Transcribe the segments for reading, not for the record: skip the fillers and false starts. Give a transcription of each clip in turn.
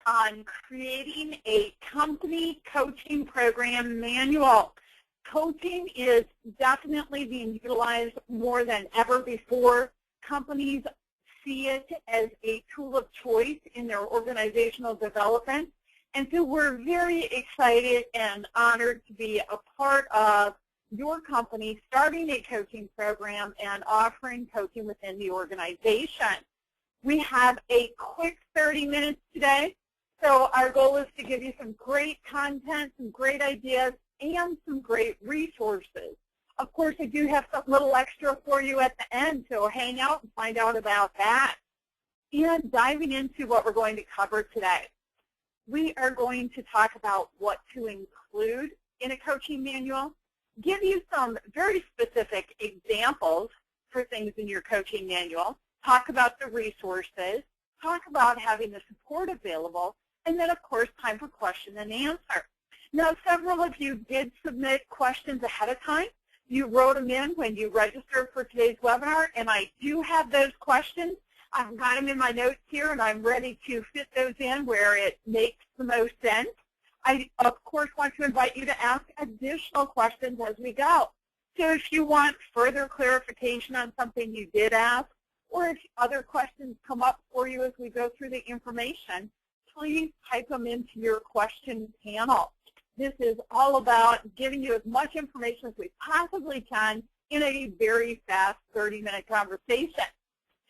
on creating a company coaching program manual. Coaching is definitely being utilized more than ever before. Companies see it as a tool of choice in their organizational development. And so we're very excited and honored to be a part of your company starting a coaching program and offering coaching within the organization. We have a quick 30 minutes today. So our goal is to give you some great content, some great ideas, and some great resources. Of course, I do have some little extra for you at the end, so hang out and find out about that. And diving into what we're going to cover today. We are going to talk about what to include in a coaching manual, give you some very specific examples for things in your coaching manual, talk about the resources, talk about having the support available, and then, of course, time for question and answer. Now, several of you did submit questions ahead of time. You wrote them in when you registered for today's webinar, and I do have those questions. I've got them in my notes here, and I'm ready to fit those in where it makes the most sense. I, of course, want to invite you to ask additional questions as we go. So if you want further clarification on something you did ask, or if other questions come up for you as we go through the information, please type them into your question panel. This is all about giving you as much information as we possibly can in a very fast 30-minute conversation.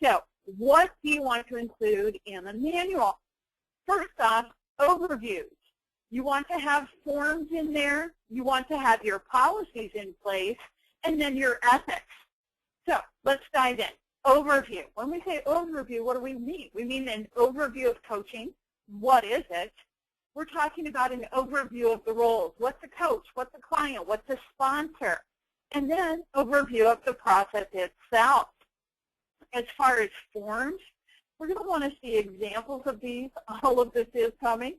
So what do you want to include in the manual? First off, overviews. You want to have forms in there. You want to have your policies in place, and then your ethics. So let's dive in. Overview. When we say overview, what do we mean? We mean an overview of coaching. What is it? We're talking about an overview of the roles. What's a coach? What's a client? What's a sponsor? And then overview of the process itself. As far as forms, we're going to want to see examples of these. All of this is coming.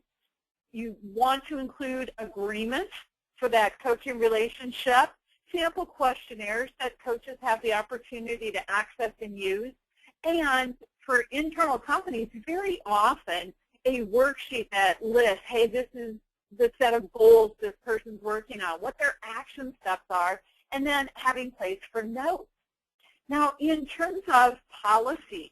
You want to include agreements for that coaching relationship, sample questionnaires that coaches have the opportunity to access and use, and for internal companies, very often a worksheet that lists, hey, this is the set of goals this person's working on, what their action steps are, and then having place for notes. Now, in terms of policies,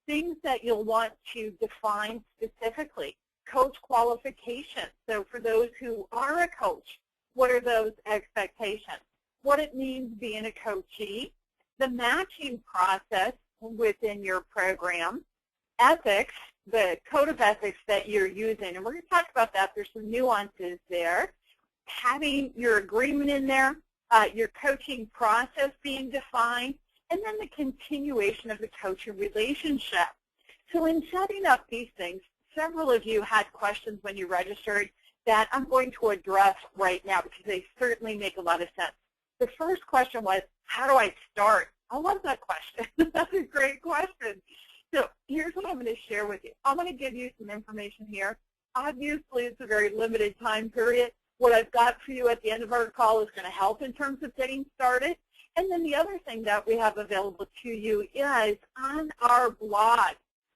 things that you'll want to define specifically, coach qualifications. So for those who are a coach, what are those expectations? What it means being a coachee, the matching process within your program, ethics, the code of ethics that you're using, and we're going to talk about that. There's some nuances there. Having your agreement in there, your coaching process being defined, and then the continuation of the coaching relationship. So in setting up these things, several of you had questions when you registered that I'm going to address right now because they certainly make a lot of sense. The first question was, how do I start? I love that question. That's a great question. So here's what I'm going to share with you. I'm going to give you some information here. Obviously, it's a very limited time period. What I've got for you at the end of our call is going to help in terms of getting started. And then the other thing that we have available to you is on our blog,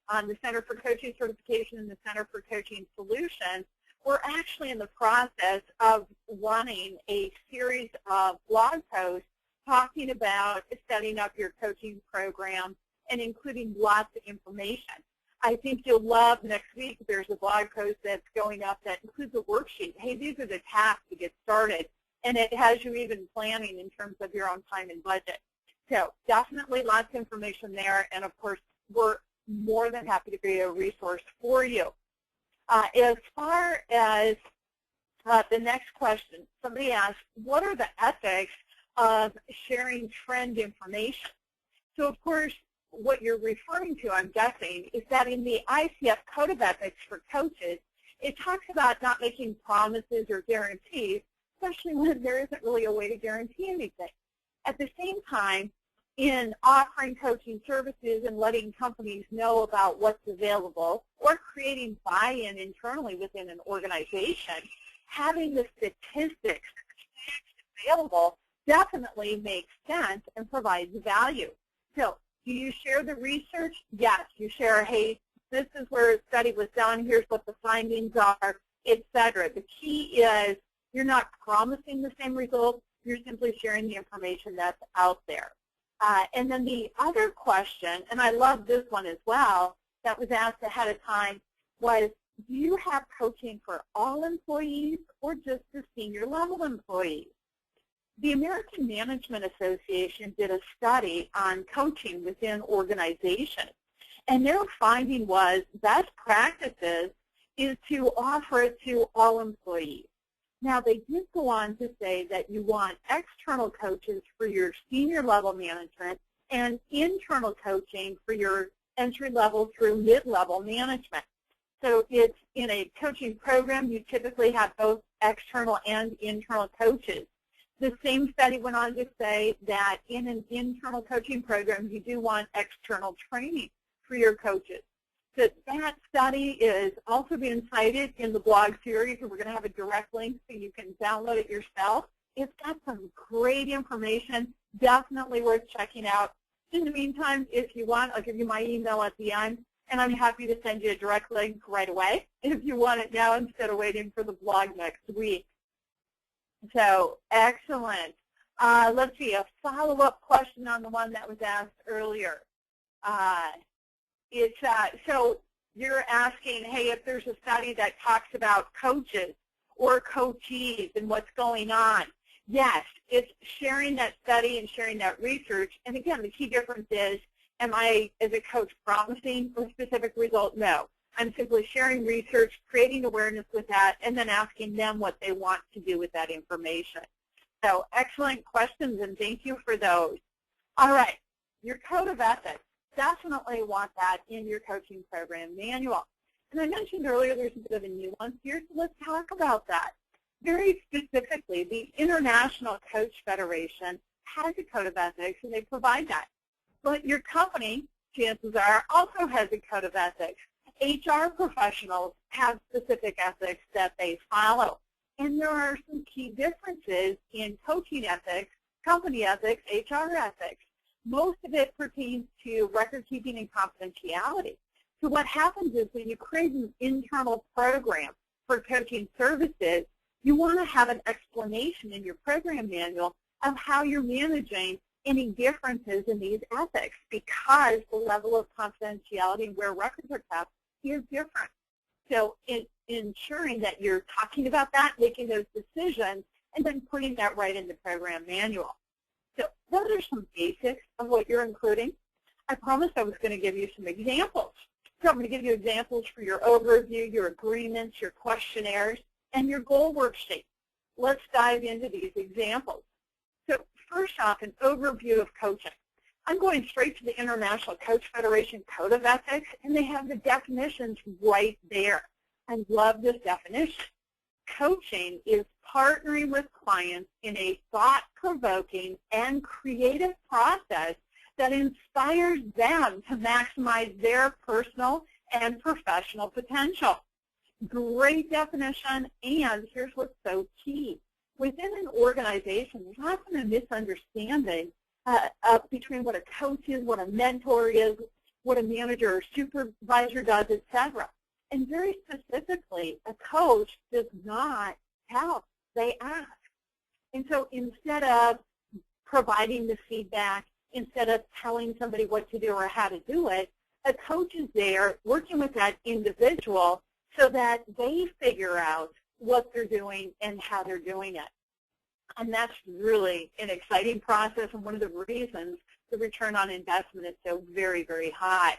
on the Center for Coaching Certification and the Center for Coaching Solutions, we're actually in the process of running a series of blog posts talking about setting up your coaching program and including lots of information. I think you'll love next week. There's a blog post that's going up that includes a worksheet. Hey, these are the tasks to get started. And it has you even planning in terms of your own time and budget. So definitely lots of information there. And, of course, we're more than happy to be a resource for you. As far as the next question, somebody asked, what are the ethics of sharing trend information? So, of course, what you're referring to, I'm guessing, is that in the ICF Code of Ethics for coaches, it talks about not making promises or guarantees, especially when there isn't really a way to guarantee anything. At the same time, in offering coaching services and letting companies know about what's available or creating buy-in internally within an organization, having the statistics available definitely makes sense and provides value. So do you share the research? Yes. You share, hey, this is where a study was done, here's what the findings are, etc. The key is you're not promising the same results, you're simply sharing the information that's out there. And then the other question, and I love this one as well, that was asked ahead of time was, do you have coaching for all employees or just the senior level employees? The American Management Association did a study on coaching within organizations, and their finding was best practices is to offer it to all employees. Now, they did go on to say that you want external coaches for your senior level management and internal coaching for your entry level through mid-level management. So it's in a coaching program, you typically have both external and internal coaches. The same study went on to say that in an internal coaching program, you do want external training for your coaches. So that study is also being cited in the blog series, and we're going to have a direct link so you can download it yourself. It's got some great information, definitely worth checking out. In the meantime, if you want, I'll give you my email at the end, and I'm happy to send you a direct link right away if you want it now instead of waiting for the blog next week. So, excellent. Let's see, a follow-up question on the one that was asked earlier. So you're asking, hey, if there's a study that talks about coaches or coachees and what's going on. Yes, it's sharing that study and sharing that research. And again, the key difference is, am I, as a coach, promising a specific result? No. I'm simply sharing research, creating awareness with that, and then asking them what they want to do with that information. So excellent questions, and thank you for those. All right, your code of ethics. Definitely want that in your coaching program manual. And I mentioned earlier there's a bit of a nuance here, so let's talk about that. Very specifically, the International Coach Federation has a code of ethics, and they provide that. But your company, chances are, also has a code of ethics. HR professionals have specific ethics that they follow. And there are some key differences in coaching ethics, company ethics, HR ethics. Most of it pertains to record keeping and confidentiality. So what happens is when you create an internal program for coaching services, you want to have an explanation in your program manual of how you're managing any differences in these ethics, because the level of confidentiality where records are kept is different. So ensuring that you're talking about that, making those decisions, and then putting that right in the program manual. So those are some basics of what you're including. I promised I was going to give you some examples. So I'm going to give you examples for your overview, your agreements, your questionnaires, and your goal worksheet. Let's dive into these examples. So first off, an overview of coaching. I'm going straight to the International Coach Federation Code of Ethics, and they have the definitions right there. I love this definition. Coaching is partnering with clients in a thought-provoking and creative process that inspires them to maximize their personal and professional potential. Great definition, and here's what's so key. Within an organization, there's often a misunderstanding between what a coach is, what a mentor is, what a manager or supervisor does, etc. And very specifically, a coach does not help, they ask. And so instead of providing the feedback, instead of telling somebody what to do or how to do it, a coach is there working with that individual so that they figure out what they're doing and how they're doing it. And that's really an exciting process, and one of the reasons the return on investment is so very, very high.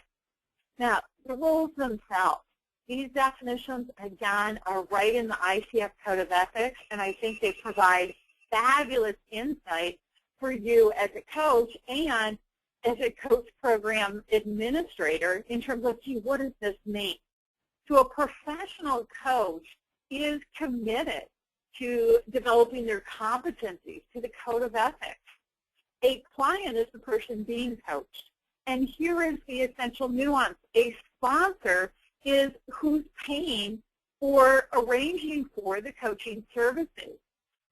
Now, the rules themselves. These definitions, again, are right in the ICF Code of Ethics, and I think they provide fabulous insight for you as a coach and as a coach program administrator in terms of, gee, what does this mean? So a professional coach is committed to developing their competencies to the Code of Ethics. A client is the person being coached. And here is the essential nuance. A sponsor is who's paying for arranging for the coaching services.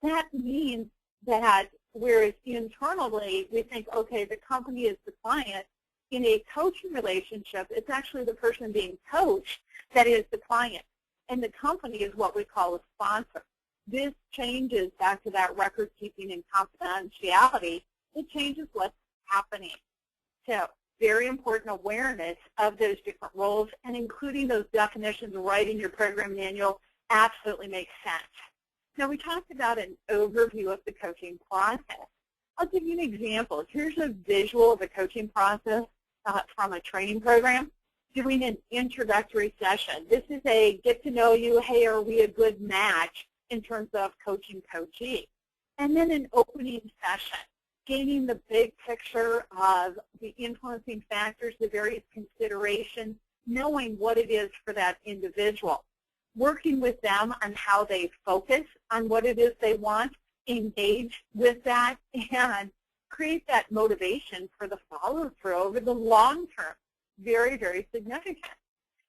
That means that whereas internally we think, okay, the company is the client, In a coaching relationship, it's actually the person being coached that is the client, and the company is what we call a sponsor. This changes back to that record keeping and confidentiality. It changes what's happening. So very important awareness of those different roles, and including those definitions right in your program manual absolutely makes sense. Now, we talked about an overview of the coaching process. I'll give you an example. Here's a visual of a coaching process from a training program doing an introductory session. This is a get to know you, hey, are we a good match in terms of coaching coachee? And then an opening session, gaining the big picture of the influencing factors, the various considerations, knowing what it is for that individual, working with them on how they focus on what it is they want, engage with that, and create that motivation for the follow-through over the long term. Very, very significant.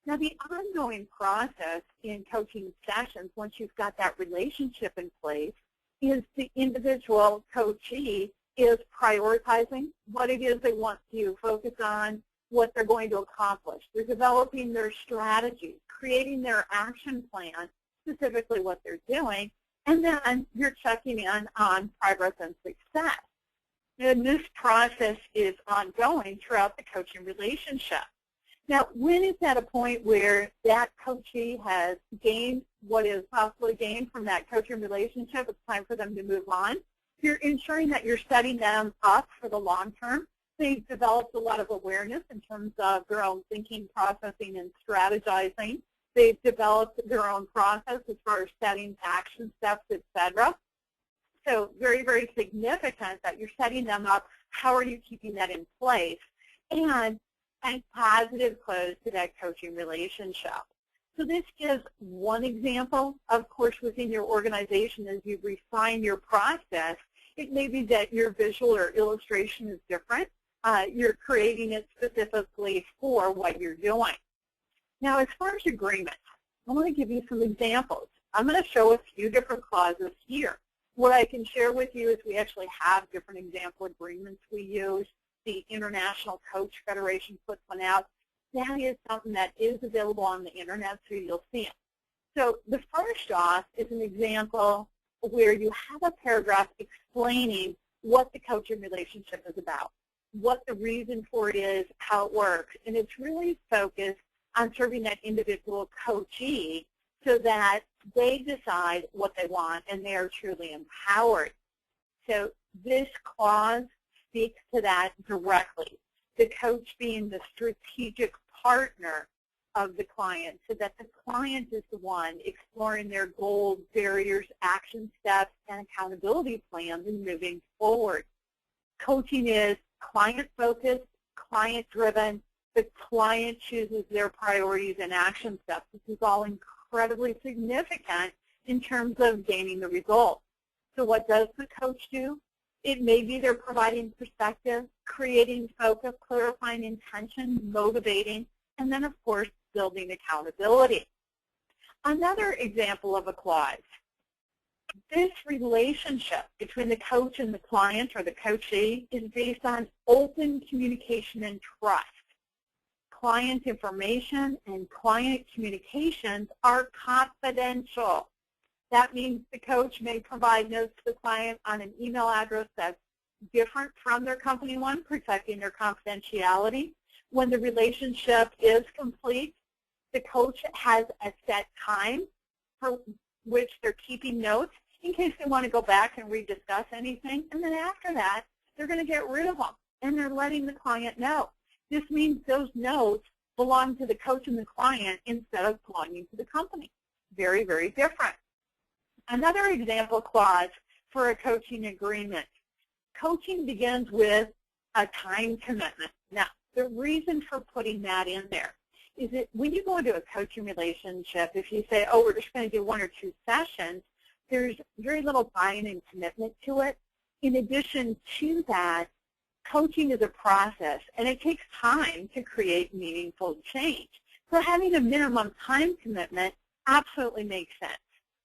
Now, the ongoing process in coaching sessions, once you've got that relationship in place, is the individual coachee is prioritizing what it is they want to focus on, what they're going to accomplish. They're developing their strategies, creating their action plan, specifically what they're doing, and then you're checking in on progress and success. And this process is ongoing throughout the coaching relationship. Now, when is at a point where that coachee has gained what is possibly gained from that coaching relationship? It's time for them to move on. You're ensuring that you're setting them up for the long term. They've developed a lot of awareness in terms of their own thinking, processing, and strategizing. They've developed their own process as far as setting action steps, etc. So very, very significant that you're setting them up. How are you keeping that in place? And a positive close to that coaching relationship. So this gives one example. Of course, within your organization, as you refine your process, it may be that your visual or illustration is different. You're creating it specifically for what you're doing. Now, as far as agreements, I want to give you some examples. I'm going to show a few different clauses here. What I can share with you is we actually have different example agreements we use. The International Coach Federation puts one out. That is something that is available on the internet, so you'll see it. So the first off is an example where you have a paragraph explaining what the coaching relationship is about, what the reason for it is, how it works, and it's really focused on serving that individual coachee so that they decide what they want and they are truly empowered. So this clause speaks to that directly, the coach being the strategic partner of the client so that the client is the one exploring their goals, barriers, action steps, and accountability plans and moving forward. Coaching is client-focused, client-driven. The client chooses their priorities and action steps. This is all incredibly significant in terms of gaining the results. So what does the coach do? It may be they're providing perspective, creating focus, clarifying intention, motivating, and then, of course, building accountability. Another example of a clause. This relationship between the coach and the client or the coachee is based on open communication and trust. Client information and client communications are confidential. That means the coach may provide notes to the client on an email address that's different from their company one, protecting their confidentiality. When the relationship is complete, the coach has a set time for which they're keeping notes in case they want to go back and rediscuss anything. And then after that, they're going to get rid of them, and they're letting the client know. This means those notes belong to the coach and the client instead of belonging to the company. Very, very different. Another example clause for a coaching agreement. Coaching begins with a time commitment. Now, the reason for putting that in there is that when you go into a coaching relationship, if you say, oh, we're just going to do 1 or 2 sessions, there's very little buy-in and commitment to it. In addition to that, coaching is a process, and it takes time to create meaningful change. So having a minimum time commitment absolutely makes sense.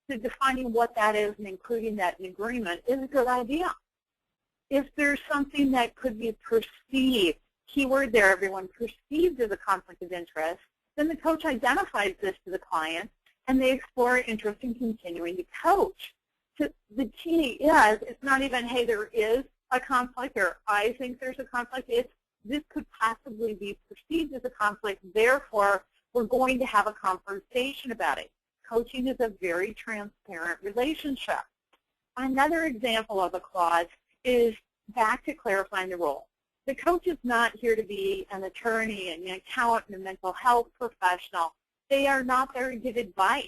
So defining what that is and including that in agreement is a good idea. If there's something that could be perceived keyword there, everyone, perceived as a conflict of interest, then the coach identifies this to the client, and they explore interest in continuing to coach. So the key is, it's not even, hey, there is a conflict, or I think there's a conflict. It's, this could possibly be perceived as a conflict, therefore, we're going to have a conversation about it. Coaching is a very transparent relationship. Another example of a clause is back to clarifying the role. The coach is not here to be an attorney, an accountant, a mental health professional. They are not there to give advice.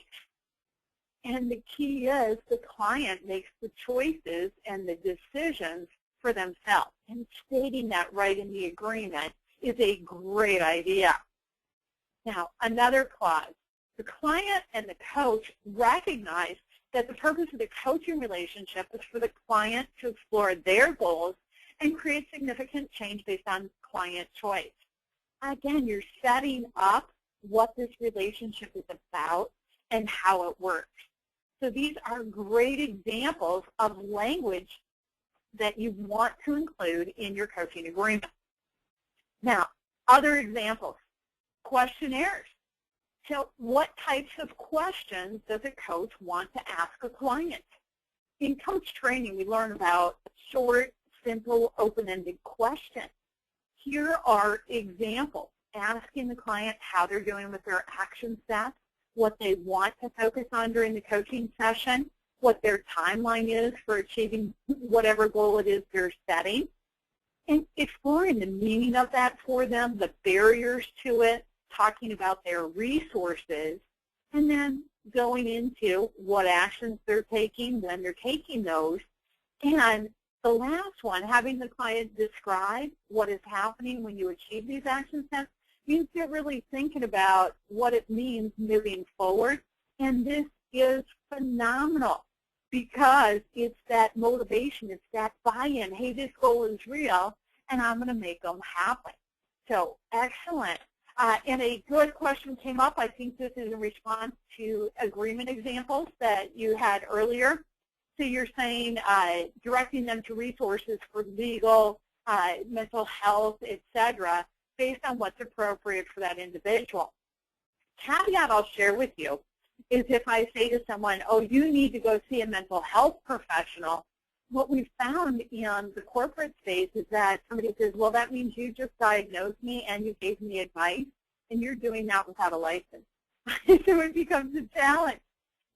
And the key is the client makes the choices and the decisions for themselves. And stating that right in the agreement is a great idea. Now, another clause. The client and the coach recognize that the purpose of the coaching relationship is for the client to explore their goals and create significant change based on client choice. Again, you're setting up what this relationship is about and how it works. So these are great examples of language that you want to include in your coaching agreement. Now, other examples, questionnaires. So what types of questions does a coach want to ask a client? In coach training, we learn about short, simple, open-ended questions. Here are examples. Asking the client how they're doing with their action steps, what they want to focus on during the coaching session, what their timeline is for achieving whatever goal it is they're setting, and exploring the meaning of that for them, the barriers to it, talking about their resources, and then going into what actions they're taking, when they're taking those. And the last one, having the client describe what is happening when you achieve these action steps, means you're really thinking about what it means moving forward. And this is phenomenal because it's that motivation, it's that buy-in. Hey, this goal is real, and I'm going to make them happen. So excellent. And a good question came up. I think this is in response to agreement examples that you had earlier. So you're saying directing them to resources for legal, mental health, etc., based on what's appropriate for that individual. Caveat I'll share with you is if I say to someone, oh, you need to go see a mental health professional, what we've found in the corporate space is that somebody says, well, that means you just diagnosed me and you gave me advice, and you're doing that without a license. So it becomes a challenge.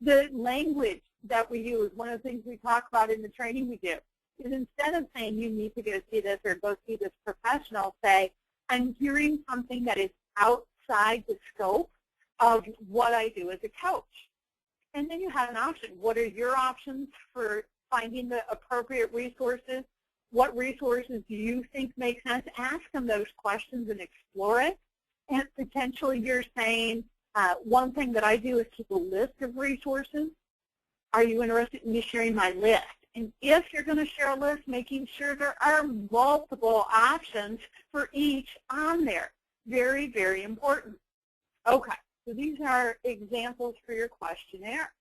The language that we use, one of the things we talk about in the training we do, is instead of saying you need to go see this or go see this professional, say, I'm hearing something that is outside the scope of what I do as a coach. And then you have an option. What are your options for finding the appropriate resources? What resources do you think make sense? Ask them those questions and explore it. And potentially you're saying, one thing that I do is keep a list of resources. Are you interested in me sharing my list? And if you're going to share a list, making sure there are multiple options for each on there. Very, very important. Okay, so these are examples for your questionnaire.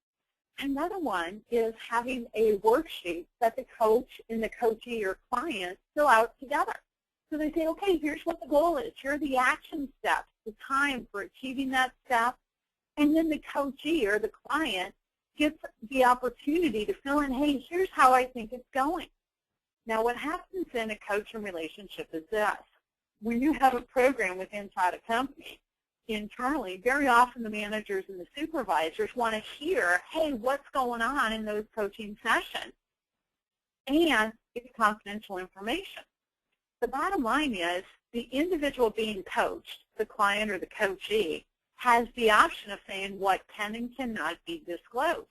Another one is having a worksheet that the coach and the coachee or client fill out together. So they say, okay, here's what the goal is. Here are the action steps, the time for achieving that step. And then the coachee or the client gets the opportunity to fill in, hey, here's how I think it's going. Now, what happens in a coaching relationship is this. When you have a program with inside a company, internally, very often the managers and the supervisors want to hear, hey, what's going on in those coaching sessions? And it's confidential information. The bottom line is the individual being coached, the client or the coachee, has the option of saying what can and cannot be disclosed.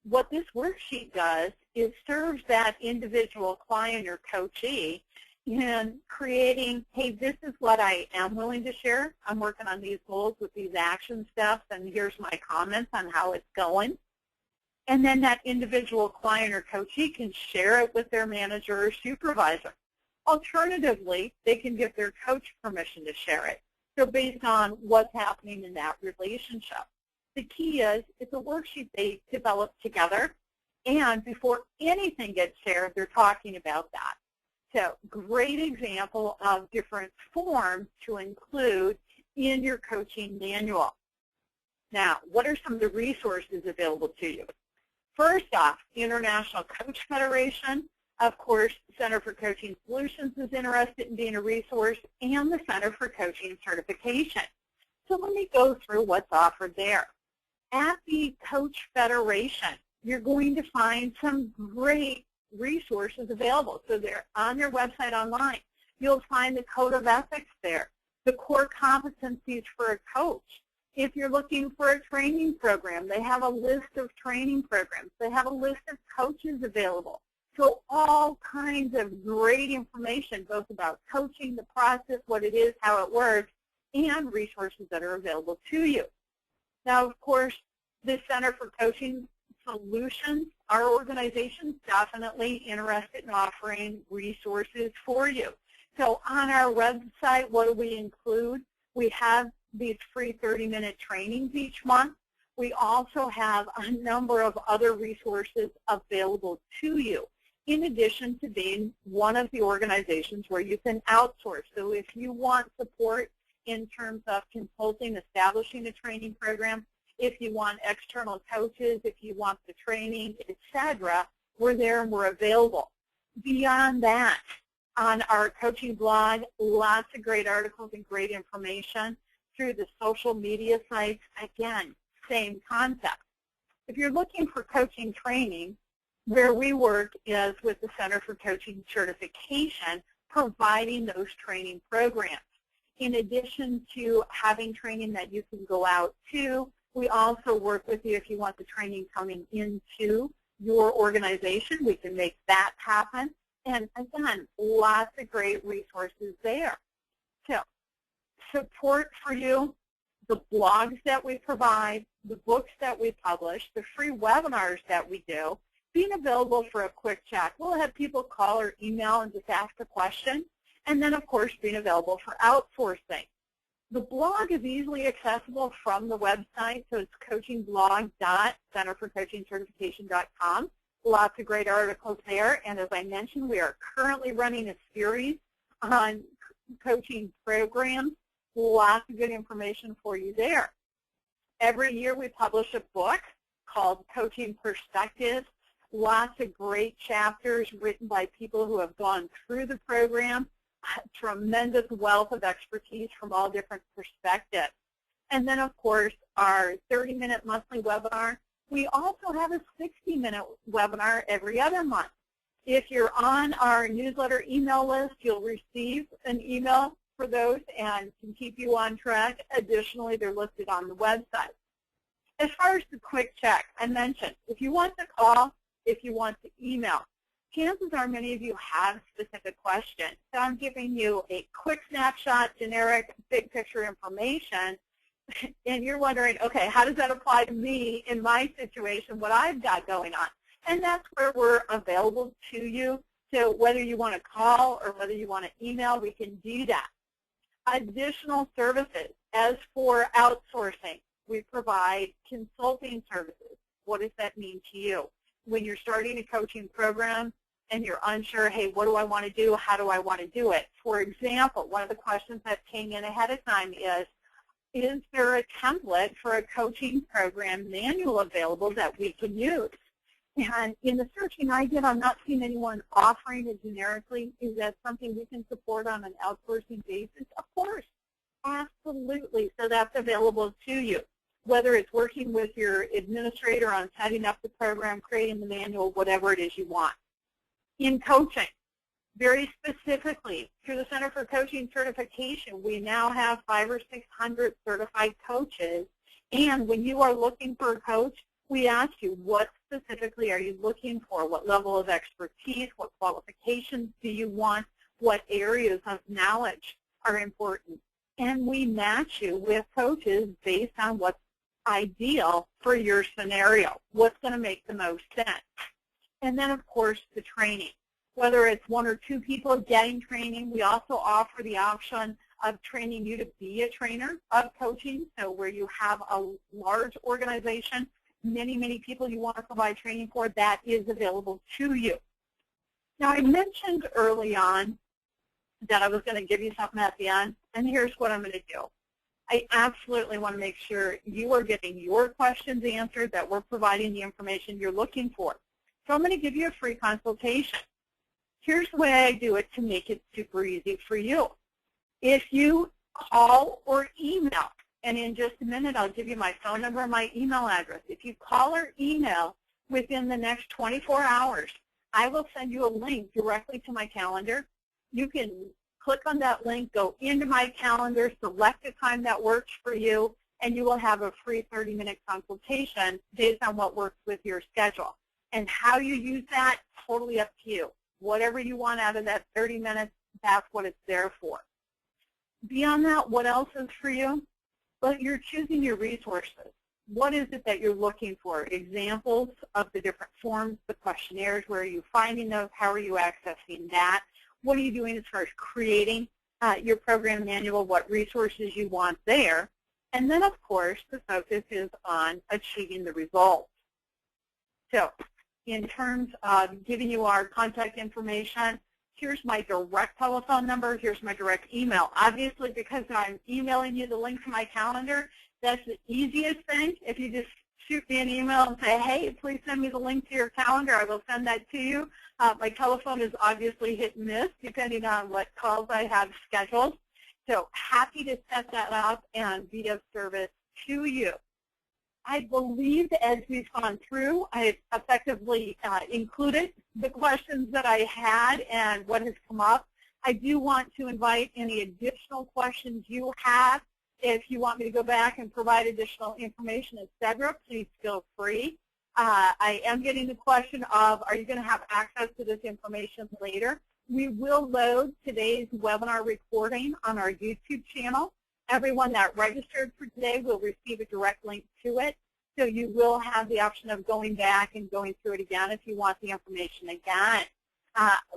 What this worksheet does is serves that individual client or coachee in creating, hey, this is what I am willing to share. I'm working on these goals with these action steps, and here's my comments on how it's going. And then that individual client or coachee can share it with their manager or supervisor. Alternatively, they can give their coach permission to share it. So based on what's happening in that relationship. The key is it's a worksheet they develop together, and before anything gets shared, they're talking about that. So great example of different forms to include in your coaching manual. Now, what are some of the resources available to you? First off, the International Coach Federation. Of course, Center for Coaching Solutions is interested in being a resource, and the Center for Coaching Certification. So let me go through what's offered there. At the Coach Federation, you're going to find some great resources available. So they're on their website online. You'll find the Code of Ethics there, the core competencies for a coach. If you're looking for a training program, they have a list of training programs. They have a list of coaches available. So all kinds of great information, both about coaching, the process, what it is, how it works, and resources that are available to you. Now, of course, the Center for Coaching Solutions, our organization is definitely interested in offering resources for you. So on our website, what do we include? We have these free 30-minute trainings each month. We also have a number of other resources available to you, in addition to being one of the organizations where you can outsource. So if you want support in terms of consulting, establishing a training program, if you want external coaches, if you want the training, etc., we're there and we're available. Beyond that, on our coaching blog, lots of great articles and great information. Through the social media sites, again, same concept. If you're looking for coaching training, where we work is with the Center for Coaching Certification, providing those training programs. In addition to having training that you can go out to, we also work with you if you want the training coming into your organization. We can make that happen. And again, lots of great resources there. So, support for you, the blogs that we provide, the books that we publish, the free webinars that we do, being available for a quick chat. We'll have people call or email and just ask a question. And then, of course, being available for outsourcing. The blog is easily accessible from the website, so it's coachingblog.centerforcoachingcertification.com. Lots of great articles there, and as I mentioned, we are currently running a series on coaching programs. Lots of good information for you there. Every year we publish a book called Coaching Perspectives. Lots of great chapters written by people who have gone through the program. Tremendous wealth of expertise from all different perspectives. And then, of course, our 30-minute monthly webinar. We also have a 60-minute webinar every other month. If you're on our newsletter email list, you'll receive an email for those and can keep you on track. Additionally, they're listed on the website. As far as the quick check, I mentioned, if you want to call, if you want to email, chances are many of you have specific questions. So I'm giving you a quick snapshot, generic, big picture information, and you're wondering, okay, how does that apply to me in my situation, what I've got going on? And that's where we're available to you. So whether you want to call or whether you want to email, we can do that. Additional services. As for outsourcing, we provide consulting services. What does that mean to you? When you're starting a coaching program and you're unsure, hey, what do I want to do? How do I want to do it? For example, one of the questions that came in ahead of time is there a template for a coaching program manual available that we can use? And in the searching I did, I'm not seeing anyone offering it generically. Is that something we can support on an outsourcing basis? Of course, absolutely. So that's available to you, whether it's working with your administrator on setting up the program, creating the manual, whatever it is you want. In coaching, very specifically, through the Center for Coaching Certification, we now have 500 or 600 certified coaches. And when you are looking for a coach, we ask you, what specifically are you looking for? What level of expertise? What qualifications do you want? What areas of knowledge are important? And we match you with coaches based on what's ideal for your scenario, what's going to make the most sense. And then, of course, the training. Whether it's one or two people getting training, we also offer the option of training you to be a trainer of coaching, so where you have a large organization, many people you want to provide training for, that is available to you. Now, I mentioned early on that I was going to give you something at the end, and here's what I'm going to do. I absolutely want to make sure you are getting your questions answered, that we're providing the information you're looking for. So I'm going to give you a free consultation. Here's the way I do it to make it super easy for you. If you call or email, and in just a minute I'll give you my phone number and my email address. If you call or email within the next 24 hours, I will send you a link directly to my calendar. You can click on that link, go into my calendar, select a time that works for you, and you will have a free 30-minute consultation based on what works with your schedule. And how you use that, totally up to you. Whatever you want out of that 30 minutes, that's what it's there for. Beyond that, what else is for you? Well, you're choosing your resources. What is it that you're looking for? Examples of the different forms, the questionnaires, where are you finding those? How are you accessing that? What are you doing as far as creating your program manual, what resources you want there? And then, of course, the focus is on achieving the results. So in terms of giving you our contact information, here's my direct telephone number, here's my direct email. Obviously, because I'm emailing you the link to my calendar, that's the easiest thing. If you just shoot me an email and say, hey, please send me the link to your calendar, I will send that to you. My telephone is obviously hit and miss, depending on what calls I have scheduled. So happy to set that up and be of service to you. I believe as we've gone through, I've effectively included the questions that I had and what has come up. I do want to invite any additional questions you have. If you want me to go back and provide additional information, etc., please feel free. I am getting the question of, are you going to have access to this information later? We will load today's webinar recording on our YouTube channel. Everyone that registered for today will receive a direct link to it. So you will have the option of going back and going through it again if you want the information again.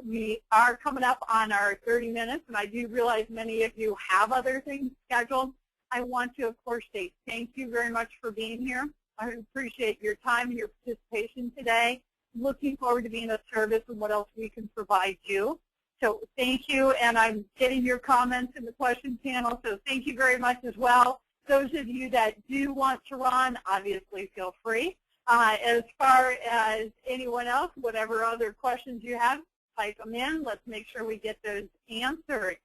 We are coming up on our 30 minutes, and I do realize many of you have other things scheduled. I want to, of course, say thank you very much for being here. I appreciate your time and your participation today. Looking forward to being of service and what else we can provide you. So thank you, and I'm getting your comments in the question panel, so thank you very much as well. Those of you that do want to run, obviously feel free. As far as anyone else, whatever other questions you have, type them in. Let's make sure we get those answered.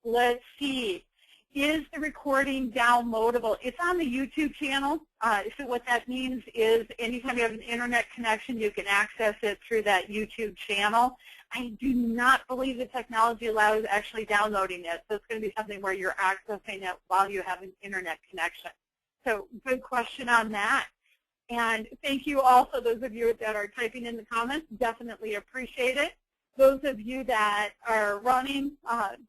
Let's see. Is the recording downloadable? It's on the YouTube channel. So what that means is anytime you have an internet connection, you can access it through that YouTube channel. I do not believe the technology allows actually downloading it. So it's going to be something where you're accessing it while you have an internet connection. So good question on that. And thank you also, those of you that are typing in the comments, definitely appreciate it. Those of you that are running,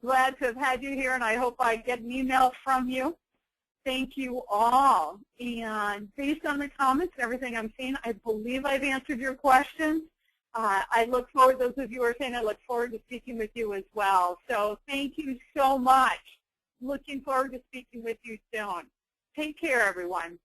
glad to have had you here, and I hope I get an email from you. Thank you all. And based on the comments and everything I'm seeing, I believe I've answered your questions. I look forward, those of you who are saying I look forward to speaking with you as well. So thank you so much. Looking forward to speaking with you soon. Take care, everyone.